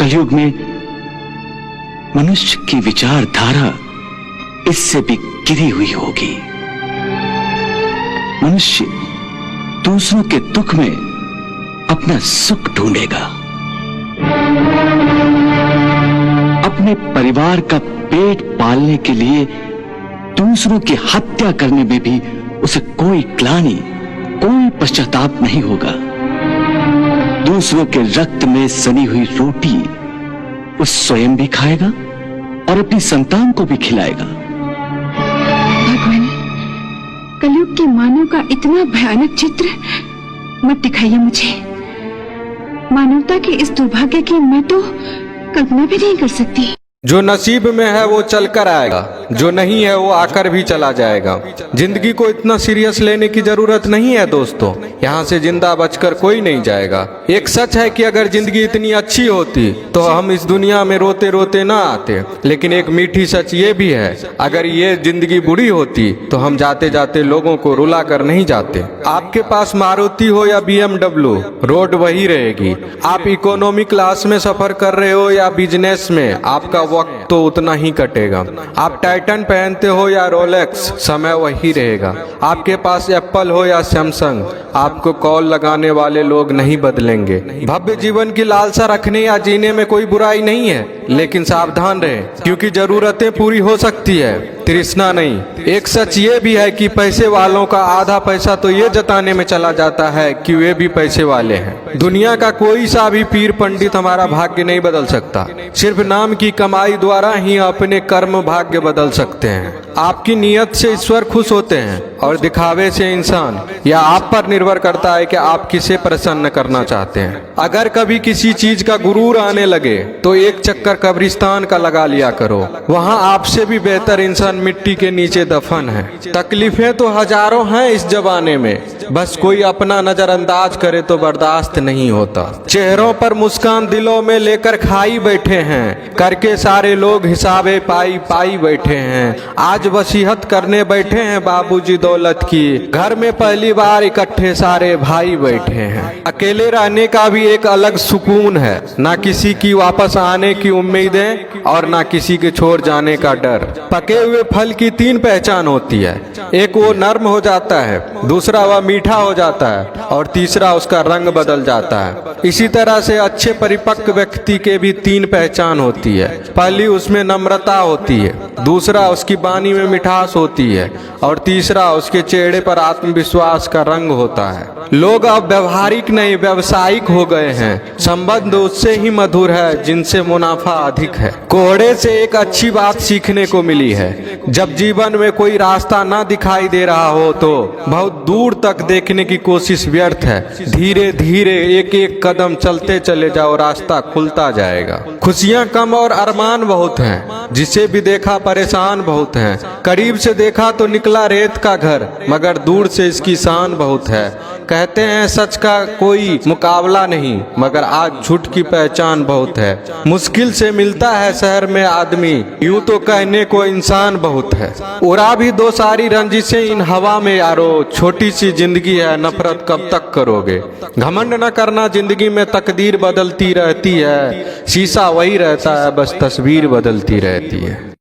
कलयुग में मनुष्य की विचारधारा इससे भी गिरी हुई होगी। मनुष्य दूसरों के दुख में अपना सुख ढूंढेगा, अपने परिवार का पेट पालने के लिए दूसरों की हत्या करने में भी उसे कोई ग्लानि, कोई पश्चाताप नहीं होगा। दूसरों के रक्त में सनी हुई रोटी वो स्वयं भी खाएगा और अपनी संतान को भी खिलाएगा। भगवान, कलयुग के मानव का इतना भयानक चित्र मत दिखाइए मुझे। मानवता के इस दुर्भाग्य की मैं तो कल्पना भी नहीं कर सकती। जो नसीब में है वो चल कर आएगा, जो नहीं है वो आकर भी चला जाएगा। जिंदगी को इतना सीरियस लेने की जरूरत नहीं है दोस्तों, यहाँ से जिंदा बचकर कोई नहीं जाएगा। एक सच है कि अगर जिंदगी इतनी अच्छी होती तो हम इस दुनिया में रोते रोते ना आते, लेकिन एक मीठी सच ये भी है, अगर ये जिंदगी बुरी होती तो हम जाते जाते लोगों को रुला कर नहीं जाते। आपके पास मारुति हो या BMW, रोड वही रहेगी। आप इकोनॉमी क्लास में सफर कर रहे हो या बिजनेस में, आपका वक्त तो उतना ही कटेगा। आप टाइटन पहनते हो या रोलेक्स, समय वही रहेगा। आपके पास एप्पल हो या सैमसंग, आपको कॉल लगाने वाले लोग नहीं बदलेंगे। भव्य जीवन की लालसा रखने या जीने में कोई बुराई नहीं है, लेकिन सावधान रहें, क्योंकि जरूरतें पूरी हो सकती है, तृष्णा नहीं। एक सच ये भी है कि पैसे वालों का आधा पैसा तो ये जताने में चला जाता है कि वे भी पैसे वाले हैं। दुनिया का कोई सा भी पीर पंडित हमारा भाग्य नहीं बदल सकता, सिर्फ नाम की कमाई द्वारा ही अपने कर्म भाग्य बदल सकते हैं। आपकी नीयत से ईश्वर खुश होते हैं और दिखावे से इंसान। यह आप पर निर्भर करता है कि आप किसे प्रसन्न करना चाहते हैं। अगर कभी किसी चीज का गुरूर आने लगे तो एक चक्कर कब्रिस्तान का लगा लिया करो, वहाँ आपसे भी बेहतर इंसान मिट्टी के नीचे दफन है। तकलीफें तो हजारों हैं इस जमाने में, बस कोई अपना नजरअंदाज करे तो बर्दाश्त नहीं होता। चेहरों पर मुस्कान दिलों में लेकर खाई बैठे हैं, करके सारे लोग हिसाबे पाई पाई बैठे हैं। आज वसीयत करने बैठे हैं बाबूजी दौलत की, घर में पहली बार इकट्ठे सारे भाई बैठे हैं। अकेले रहने का भी एक अलग सुकून है, ना किसी की वापस आने की उम्मीदें और ना किसी के छोड़ जाने का डर। पके हुए फल की 3 पहचान होती है, एक वो नर्म हो जाता है, दूसरा वह मीठा हो जाता है और तीसरा उसका रंग बदल जाता है। इसी तरह से अच्छे परिपक्व व्यक्ति के भी 3 पहचान होती है। पहली उसमें नम्रता होती है, दूसरा उसकी वाणी में मिठास होती है और तीसरा उसके चेहरे पर आत्मविश्वास का रंग होता है। लोग अब व्यवहारिक नहीं व्यावसायिक हो गए हैं। संबंध उससे ही मधुर है जिनसे मुनाफा अधिक है। कोहड़े से एक अच्छी बात सीखने को मिली है, जब जीवन में कोई रास्ता ना दिखाई दे रहा हो तो बहुत दूर तक देखने की कोशिश व्यर्थ है। धीरे धीरे एक एक कदम चलते चले जाओ, रास्ता खुलता जाएगा। खुशियां कम और अरमान बहुत हैं, जिसे भी देखा परेशान बहुत हैं। करीब से देखा तो निकला रेत का घर, मगर दूर से इसकी शान बहुत है। कहते हैं सच का कोई मुकाबला नहीं, मगर आज झूठ की पहचान बहुत है। मुश्किल से मिलता है शहर में आदमी, यूं तो कहने को इंसान बहुत है। उड़ा भी दो सारी रंजिशें इन हवा में यारो, छोटी सी जिंदगी है नफरत कब तक करोगे। घमंड न करना, जिंदगी में तकदीर बदलती रहती है, शीशा वही रहता है बस तस्वीर बदलती रहती है।